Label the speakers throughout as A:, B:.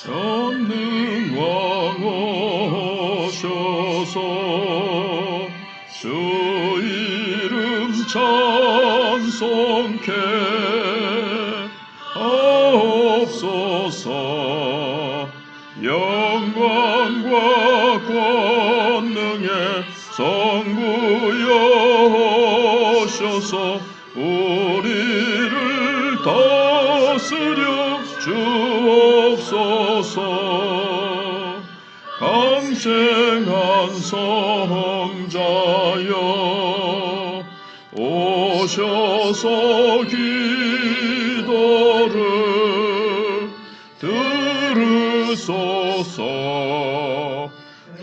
A: 전능왕 오셔서 주 이름 찬송케 하옵소서. 영광과 권능의 성부여 오셔서 우리를 다스려 주옵소서. 강생한 성자여 오셔서 기도를 들으소서.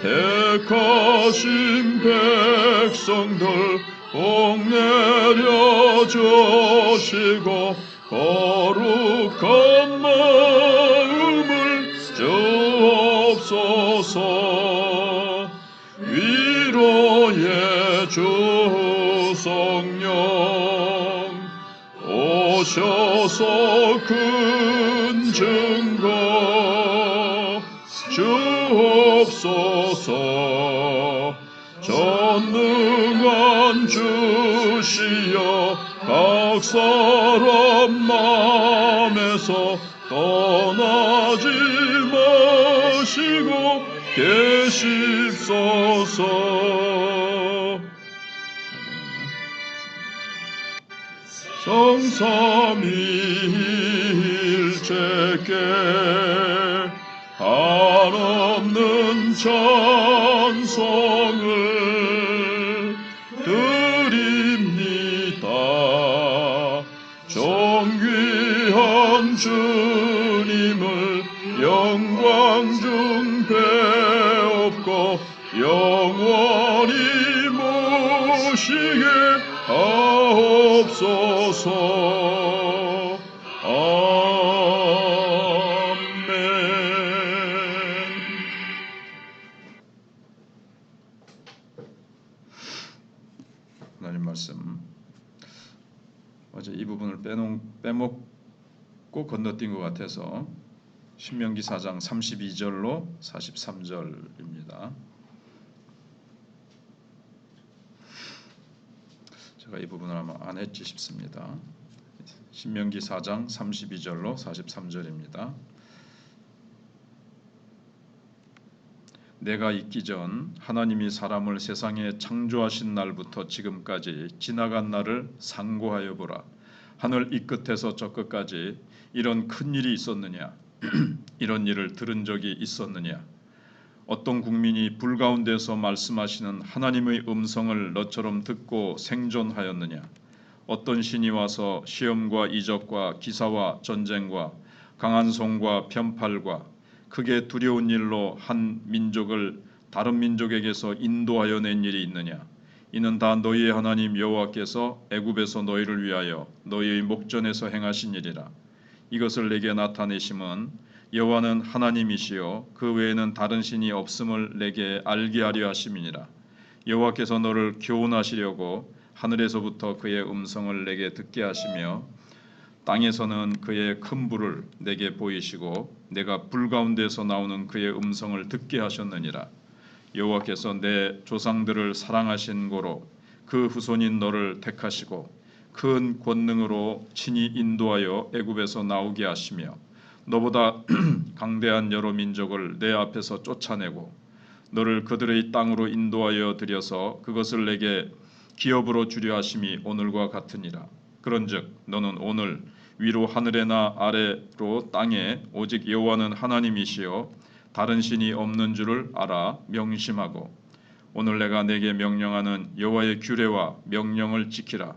A: 택하신 백성들 복 내려주시고 거룩한 마음을 주옵소서. 위로의 주 성령 오셔서 큰 증거 주옵소서. 전능한 주시여 각 사람 마음에서 떠나지 마시고 계십소서. 성삼위일체께 한없는 찬송을 드립니다. 존귀한 주님을 영광 중 배옵고 영원히 모시게 하옵소서. 아멘. 하나님 말씀, 어제 이 부분을 빼먹고 건너뛴 것 같아서 신명기 4장 32절로 43절입니다. 제가 이 부분을 아마 안 했지 싶습니다. 신명기 4장 32절로 43절입니다. 내가 있기 전 하나님이 사람을 세상에 창조하신 날부터 지금까지 지나간 날을 상고하여 보라. 하늘 이 끝에서 저 끝까지 이런 큰 일이 있었느냐? 이런 일을 들은 적이 있었느냐? 어떤 국민이 불 가운데서 말씀하시는 하나님의 음성을 너처럼 듣고 생존하였느냐? 어떤 신이 와서 시험과 이적과 기사와 전쟁과 강한 손과 편팔과 크게 두려운 일로 한 민족을 다른 민족에게서 인도하여 낸 일이 있느냐? 이는 다 너희의 하나님 여호와께서 애굽에서 너희를 위하여 너희의 목전에서 행하신 일이라. 이것을 내게 나타내심은 여호와는 하나님이시요 그 외에는 다른 신이 없음을 내게 알게 하려 하심이니라. 여호와께서 너를 교훈하시려고 하늘에서부터 그의 음성을 내게 듣게 하시며 땅에서는 그의 큰 불을 내게 보이시고 내가 불 가운데서 나오는 그의 음성을 듣게 하셨느니라. 여호와께서 내 조상들을 사랑하신 고로 그 후손인 너를 택하시고 큰 권능으로 친히 인도하여 애굽에서 나오게 하시며 너보다 강대한 여러 민족을 내 앞에서 쫓아내고 너를 그들의 땅으로 인도하여 들여서 그것을 내게 기업으로 주려 하심이 오늘과 같으니라. 그런즉 너는 오늘 위로 하늘에나 아래로 땅에 오직 여호와는 하나님이시요 다른 신이 없는 줄을 알아 명심하고 오늘 내가 내게 명령하는 여호와의 규례와 명령을 지키라.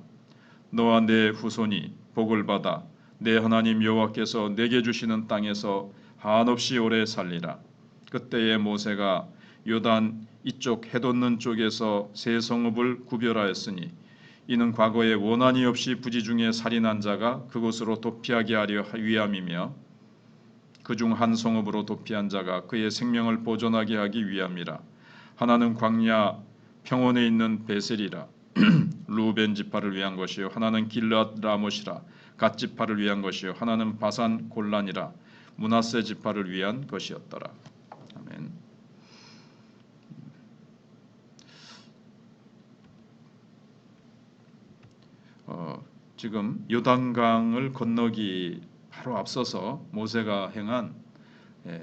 A: 너와 내 후손이 복을 받아 내 하나님 여호와께서 내게 주시는 땅에서 한없이 오래 살리라. 그때에 모세가 요단 이쪽 해돋는 쪽에서 세 성읍을 구별하였으니 이는 과거에 원한이 없이 부지 중에 살인한 자가 그곳으로 도피하게 하려 위함이며 그중 한 성읍으로 도피한 자가 그의 생명을 보존하게 하기 위함이라. 하나는 광야 평원에 있는 베셀이라. 루벤 지파를 위한 것이요 하나는 길앗 라못이라. 갓 지파를 위한 것이요 하나는 바산 골란이라. 므낫세 지파를 위한 것이었더라. 아멘. 지금 요단강을 건너기 바로 앞서서 모세가 행한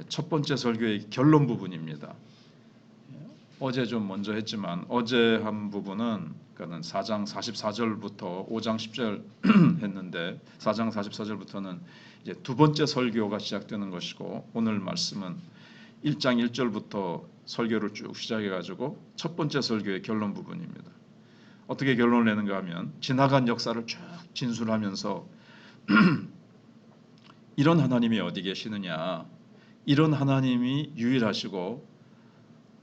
A: 첫 번째 설교의 결론 부분입니다. 어제 좀 먼저 했지만 어제 한 부분은 그러니까 4장 44절부터 5장 10절 했는데 4장 44절부터는 이제 두 번째 설교가 시작되는 것이고 오늘 말씀은 1장 1절부터 설교를 쭉 시작해 가지고 첫 번째 설교의 결론 부분입니다. 어떻게 결론을 내는가 하면 지나간 역사를 쭉 진술하면서 이런 하나님이 어디 계시느냐, 이런 하나님이 유일하시고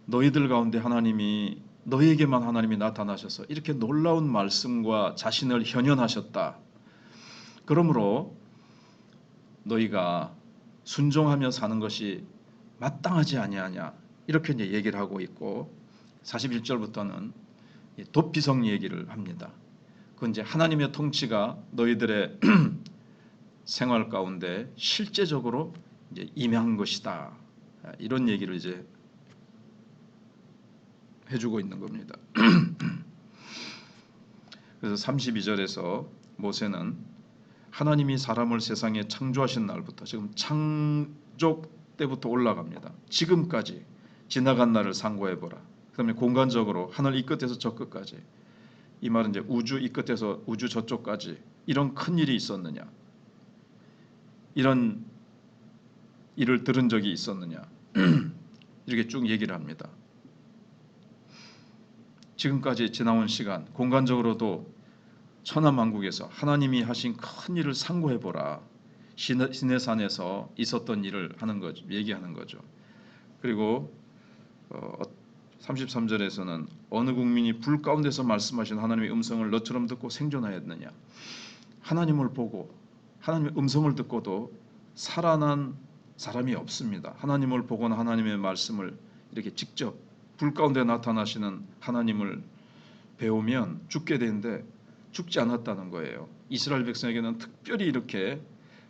A: 너희들 가운데 하나님이 너희에게만 하나님이 나타나셔서 이렇게 놀라운 말씀과 자신을 현현하셨다. 그러므로 너희가 순종하며 사는 것이 마땅하지 아니하냐 이렇게 이제 얘기를 하고 있고 41절부터는 도피성 얘기를 합니다. 그건 이제 하나님의 통치가 너희들의 생활 가운데 실제적으로 이제 임한 것이다. 이런 얘기를 이제 해주고 있는 겁니다. 그래서 32절에서 모세는 하나님이 사람을 세상에 창조하신 날부터 지금 창조 때부터 올라갑니다. 지금까지 지나간 날을 상고해 보라. 그다음에 공간적으로 하늘 이 끝에서 저 끝까지, 이 말은 이제 우주 이 끝에서 우주 저쪽까지 이런 큰 일이 있었느냐, 이런 일을 들은 적이 있었느냐 이렇게 쭉 얘기를 합니다. 지금까지 지나온 시간 공간적으로도 천하만국에서 하나님이 하신 큰 일을 상고해 보라. 시내산에서 있었던 일을 하는 거죠. 얘기하는 거죠. 그리고 33절에서는 어느 국민이 불 가운데서 말씀하신 하나님의 음성을 너처럼 듣고 생존하였느냐. 하나님을 보고 하나님의 음성을 듣고도 살아난 사람이 없습니다. 하나님을 보거나 하나님의 말씀을 이렇게 직접 불 가운데 나타나시는 하나님을 배우면 죽게 되는데 죽지 않았다는 거예요. 이스라엘 백성에게는 특별히 이렇게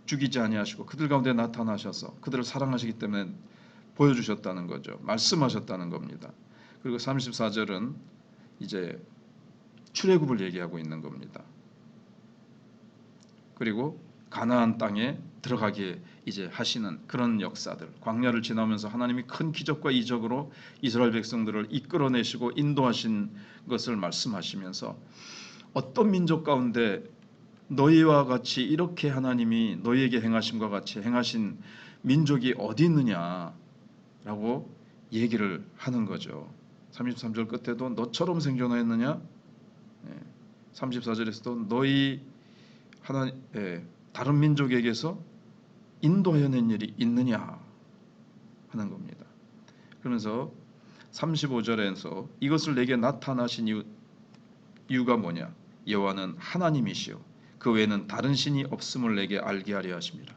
A: 죽이지 아니하시고 그들 가운데 나타나셔서 그들을 사랑하시기 때문에 보여주셨다는 거죠. 말씀하셨다는 겁니다. 그리고 34절은 이제 출애굽을 얘기하고 있는 겁니다. 그리고 가나안 땅에 들어가게 이제 하시는 그런 역사들, 광야를 지나면서 하나님이 큰 기적과 이적으로 이스라엘 백성들을 이끌어내시고 인도하신 것을 말씀하시면서 어떤 민족 가운데 너희와 같이 이렇게 하나님이 너희에게 행하심과 같이 행하신 민족이 어디 있느냐라고 얘기를 하는 거죠. 33절 끝에도 너처럼 생존하였느냐, 34절에서도 너희 다른 민족에게서 인도하여낸 일이 있느냐 하는 겁니다. 그러면서 35절에서 이것을 내게 나타나신 이유가 뭐냐, 여호와는 하나님이시요 그 외에는 다른 신이 없음을 내게 알게 하려 하십니다.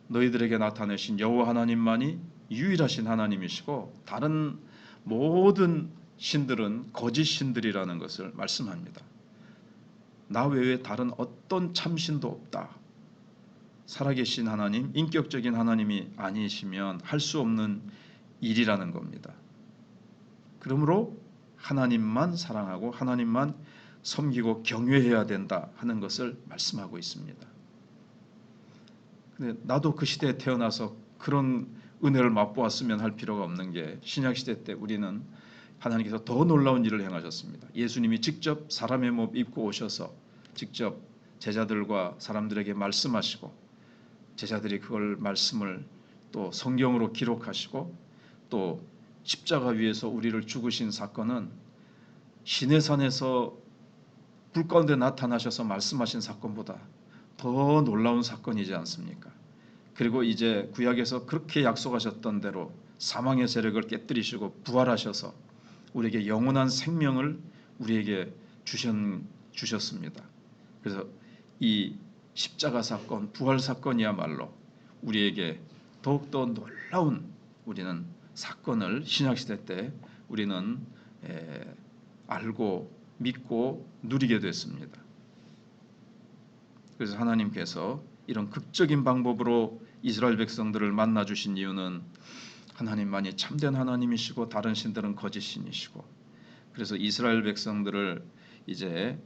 A: 너희들에게 나타내신 여호와 하나님만이 유일하신 하나님이시고 다른 모든 신들은 거짓 신들이라는 것을 말씀합니다. 나 외에 다른 어떤 참신도 없다. 살아계신 하나님, 인격적인 하나님이 아니시면 할 수 없는 일이라는 겁니다. 그러므로 하나님만 사랑하고 하나님만 섬기고 경외해야 된다 하는 것을 말씀하고 있습니다. 근데 나도 그 시대에 태어나서 그런 은혜를 맛보았으면 할 필요가 없는 게 신약 시대 때 우리는 하나님께서 더 놀라운 일을 행하셨습니다. 예수님이 직접 사람의 몸 입고 오셔서 직접 제자들과 사람들에게 말씀하시고 제자들이 그걸 말씀을 또 성경으로 기록하시고 또 십자가 위에서 우리를 죽으신 사건은 시내산에서 불 가운데 나타나셔서 말씀하신 사건보다 더 놀라운 사건이지 않습니까? 그리고 이제 구약에서 그렇게 약속하셨던 대로 사망의 세력을 깨뜨리시고 부활하셔서 우리에게 영원한 생명을 우리에게 주셨습니다. 그래서 이 십자가 사건, 부활 사건이야말로 우리에게 더욱더 놀라운 우리는 사건을 신약시대 때 우리는 알고 믿고 누리게 됐습니다. 그래서 하나님께서 이런 극적인 방법으로 이스라엘 백성들을 만나 주신 이유는 하나님만이 참된 하나님이시고 다른 신들은 거짓 신이시고, 그래서 이스라엘 백성들을 이제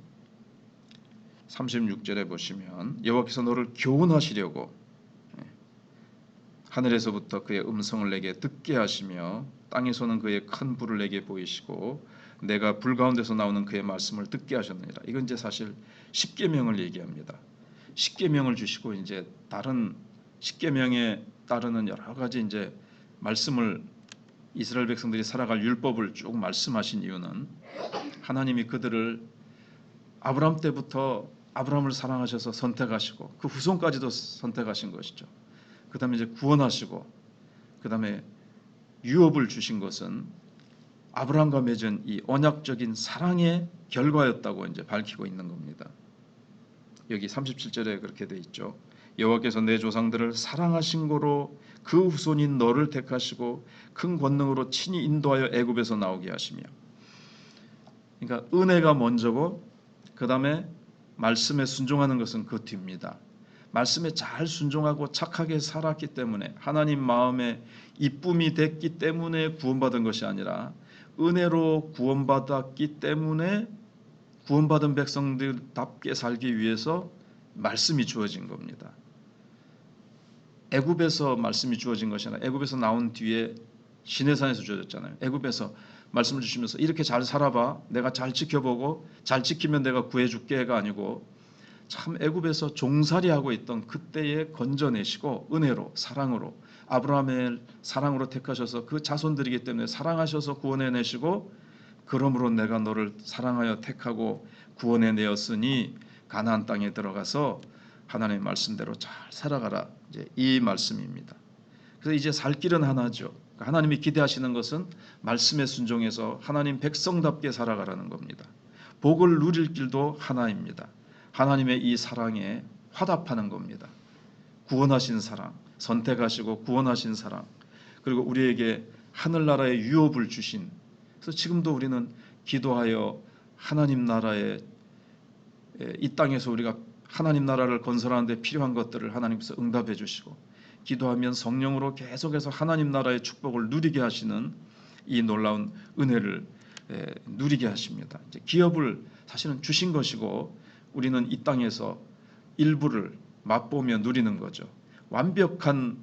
A: 36절에 보시면 여호와께서 너를 교훈하시려고 하늘에서부터 그의 음성을 내게 듣게 하시며 땅에서는 그의 큰 불을 내게 보이시고 내가 불 가운데서 나오는 그의 말씀을 듣게 하셨느니라. 이건 이제 사실 십계명을 얘기합니다. 십계명을 주시고 이제 다른 십계명에 따르는 여러 가지 이제 말씀을, 이스라엘 백성들이 살아갈 율법을 쭉 말씀하신 이유는 하나님이 그들을 아브라함 때부터 아브라함을 사랑하셔서 선택하시고 그 후손까지도 선택하신 것이죠. 그 다음에 이제 구원하시고 그 다음에 유업을 주신 것은 아브라함과 맺은 이 언약적인 사랑의 결과였다고 이제 밝히고 있는 겁니다. 여기 37절에 그렇게 돼 있죠. 여호와께서 내 조상들을 사랑하신 고로 그 후손인 너를 택하시고 큰 권능으로 친히 인도하여 애굽에서 나오게 하시며. 그러니까 은혜가 먼저고 그 다음에 말씀에 순종하는 것은 그 뒤입니다. 말씀에 잘 순종하고 착하게 살았기 때문에, 하나님 마음에 이쁨이 됐기 때문에 구원받은 것이 아니라 은혜로 구원받았기 때문에 구원받은 백성들답게 살기 위해서 말씀이 주어진 겁니다. 애굽에서 말씀이 주어진 것이 아니라 애굽에서 나온 뒤에 시내산에서 주어졌잖아요. 애굽에서 말씀을 주시면서 이렇게 잘 살아봐, 내가 잘 지켜보고 잘 지키면 내가 구해줄게가 아니고 참 애굽에서 종살이하고 있던 그때에 건져내시고 은혜로 사랑으로 아브라함의 사랑으로 택하셔서 그 자손들이기 때문에 사랑하셔서 구원해내시고, 그러므로 내가 너를 사랑하여 택하고 구원해내었으니 가나안 땅에 들어가서 하나님의 말씀대로 잘 살아가라, 이제 이 말씀입니다. 그래서 이제 살 길은 하나죠. 하나님이 기대하시는 것은 말씀에 순종해서 하나님 백성답게 살아가라는 겁니다. 복을 누릴 길도 하나입니다. 하나님의 이 사랑에 화답하는 겁니다. 구원하신 사랑, 선택하시고 구원하신 사랑, 그리고 우리에게 하늘나라의 유업을 주신, 그래서 지금도 우리는 기도하여 하나님 나라의 이 땅에서 우리가 하나님 나라를 건설하는 데 필요한 것들을 하나님께서 응답해 주시고, 기도하면 성령으로 계속해서 하나님 나라의 축복을 누리게 하시는 이 놀라운 은혜를 누리게 하십니다. 이제 기업을 사실은 주신 것이고 우리는 이 땅에서 일부를 맛보며 누리는 거죠. 완벽한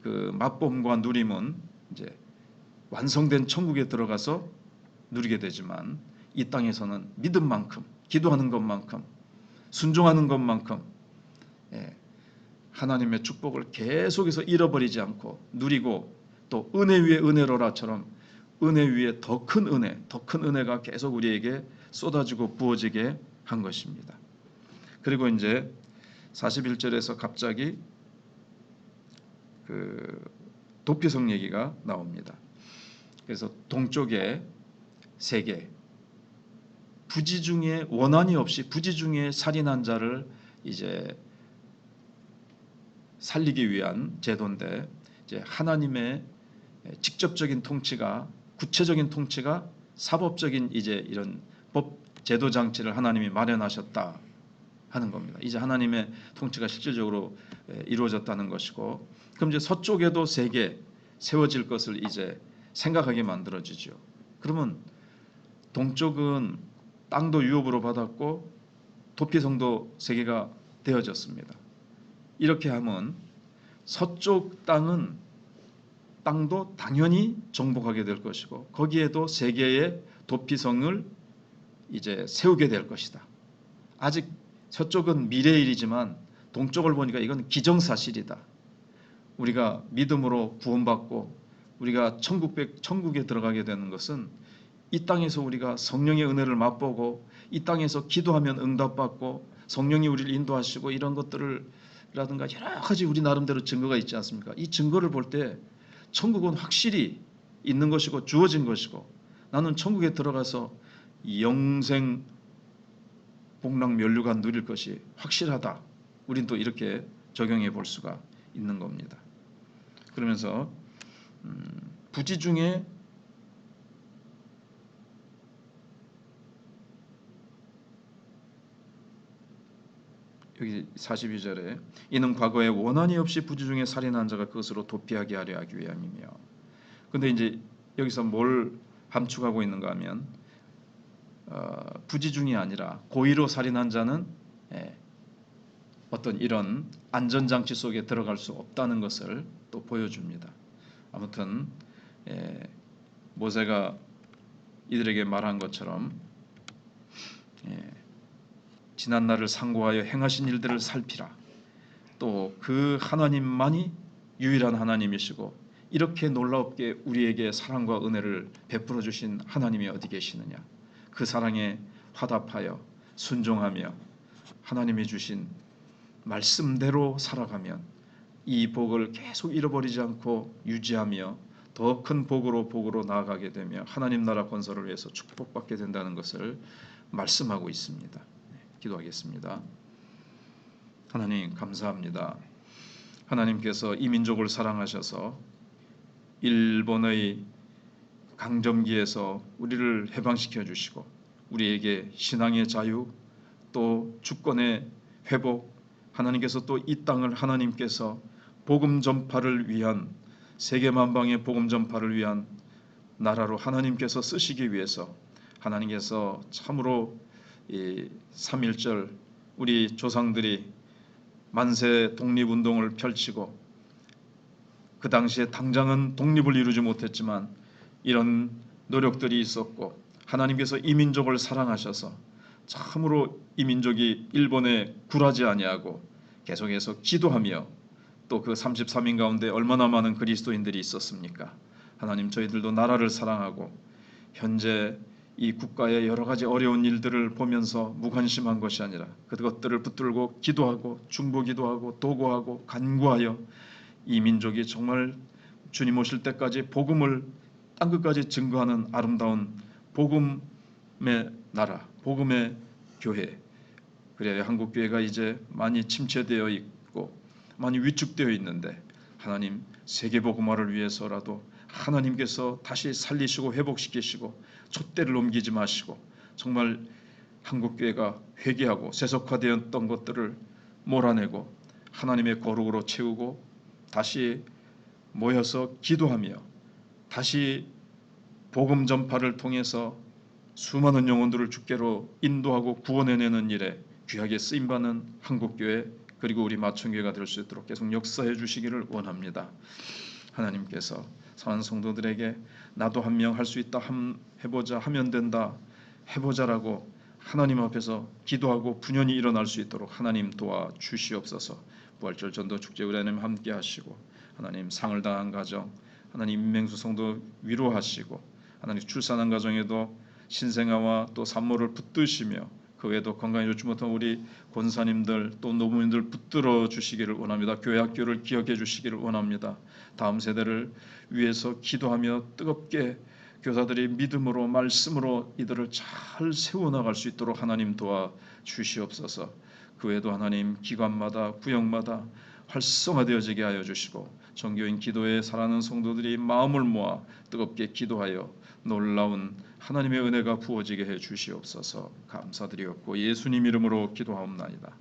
A: 그 맛봄과 누림은 이제 완성된 천국에 들어가서 누리게 되지만, 이 땅에서는 믿음 만큼, 기도하는 것만큼, 순종하는 것만큼 하나님의 축복을 계속해서 잃어버리지 않고 누리고, 또 은혜 위에 은혜로라처럼 은혜 위에 더 큰 은혜, 더 큰 은혜가 계속 우리에게 쏟아지고 부어지게 한 것입니다. 그리고 이제 41절에서 갑자기 그 도피성 얘기가 나옵니다. 그래서 동쪽에 세계, 부지 중에 원한이 없이 부지 중에 살인한 자를 이제 살리기 위한 제도인데, 이제 하나님의 직접적인 통치가, 구체적인 통치가 사법적인 이제 이런 법 제도 장치를 하나님이 마련하셨다 하는 겁니다. 이제 하나님의 통치가 실질적으로 이루어졌다는 것이고, 그럼 이제 서쪽에도 세계 세워질 것을 이제 생각하게 만들어지죠. 그러면 동쪽은 땅도 유업으로 받았고 도피성도 세계가 되어졌습니다. 이렇게 하면 서쪽 땅도 당연히 정복하게 될 것이고 거기에도 세계의 도피성을 이제 세우게 될 것이다. 아직 서쪽은 미래의 일이지만 동쪽을 보니까 이건 기정사실이다. 우리가 믿음으로 구원받고 우리가 천국에 들어가게 되는 것은 이 땅에서 우리가 성령의 은혜를 맛보고 이 땅에서 기도하면 응답받고 성령이 우리를 인도하시고 이런 것들을 라든가 여러 가지 우리 나름대로 증거가 있지 않습니까? 이 증거를 볼 때 천국은 확실히 있는 것이고 주어진 것이고, 나는 천국에 들어가서 영생 복락 면류가 누릴 것이 확실하다. 우린 또 이렇게 적용해 볼 수가 있는 겁니다. 그러면서 부지 중에 여기 42절에 이는 과거에 원한이 없이 부지 중에 살인한 자가 그것으로 도피하게 하려 하기 위함이며. 근데 이제 여기서 뭘 함축하고 있는가 하면 부지 중이 아니라 고의로 살인한 자는 어떤 이런 안전장치 속에 들어갈 수 없다는 것을 또 보여줍니다. 아무튼 모세가 이들에게 말한 것처럼 지난 날을 상고하여 행하신 일들을 살피라. 또 그 하나님만이 유일한 하나님이시고 이렇게 놀랍게 우리에게 사랑과 은혜를 베풀어 주신 하나님이 어디 계시느냐. 그 사랑에 화답하여 순종하며 하나님이 주신 말씀대로 살아가면 이 복을 계속 잃어버리지 않고 유지하며 더 큰 복으로 나아가게 되며 하나님 나라 건설을 위해서 축복받게 된다는 것을 말씀하고 있습니다. 기도하겠습니다. 하나님 감사합니다. 하나님께서 이 민족을 사랑하셔서 일본의 강점기에서 우리를 해방시켜 주시고 우리에게 신앙의 자유 또 주권의 회복, 하나님께서 또 이 땅을 하나님께서 복음 전파를 위한 세계 만방의 복음 전파를 위한 나라로 하나님께서 쓰시기 위해서 하나님께서 참으로 이 3.1절 우리 조상들이 만세 독립운동을 펼치고 그 당시에 당장은 독립을 이루지 못했지만 이런 노력들이 있었고 하나님께서 이 민족을 사랑하셔서 참으로 이 민족이 일본에 굴하지 아니하고 계속해서 기도하며 또 그 33인 가운데 얼마나 많은 그리스도인들이 있었습니까? 하나님 저희들도 나라를 사랑하고 현재 이 국가의 여러 가지 어려운 일들을 보면서 무관심한 것이 아니라 그것들을 붙들고 기도하고 중보기도하고 도구하고 간구하여 이 민족이 정말 주님 오실 때까지 복음을 땅끝까지 증거하는 아름다운 복음의 나라, 복음의 교회. 그래야 한국 교회가 이제 많이 침체되어 있고 많이 위축되어 있는데 하나님 세계 복음화를 위해서라도 하나님께서 다시 살리시고 회복시키시고 촛대를 옮기지 마시고 정말 한국 교회가 회개하고 세속화되었던 것들을 몰아내고 하나님의 거룩으로 채우고 다시 모여서 기도하며 다시 복음 전파를 통해서 수많은 영혼들을 주께로 인도하고 구원해내는 일에 귀하게 쓰임받는 한국교회 그리고 우리 마천교회가 될 수 있도록 계속 역사해 주시기를 원합니다. 하나님께서 사랑하는 성도들에게 나도 한 명 할 수 있다 해보자 하면 된다 해보자라고 하나님 앞에서 기도하고 분연히 일어날 수 있도록 하나님 도와 주시옵소서. 부활절 전도 축제 우리 하나님 함께 하시고 하나님 상을 당한 가정 하나님 임맹수 성도 위로하시고 하나님 출산한 가정에도 신생아와 또 산모를 붙드시며 그 외에도 건강에 좋지 못한 우리 권사님들 또 노부인들 붙들어 주시기를 원합니다. 교회 학교를 기억해 주시기를 원합니다. 다음 세대를 위해서 기도하며 뜨겁게 교사들이 믿음으로 말씀으로 이들을 잘 세워나갈 수 있도록 하나님 도와 주시옵소서. 그 외에도 하나님 기관마다 구역마다 활성화되어지게 하여 주시고 정교인 기도에 살아가는 성도들이 마음을 모아 뜨겁게 기도하여 놀라운 하나님의 은혜가 부어지게 해 주시옵소서. 감사드리옵고 예수님 이름으로 기도하옵나이다.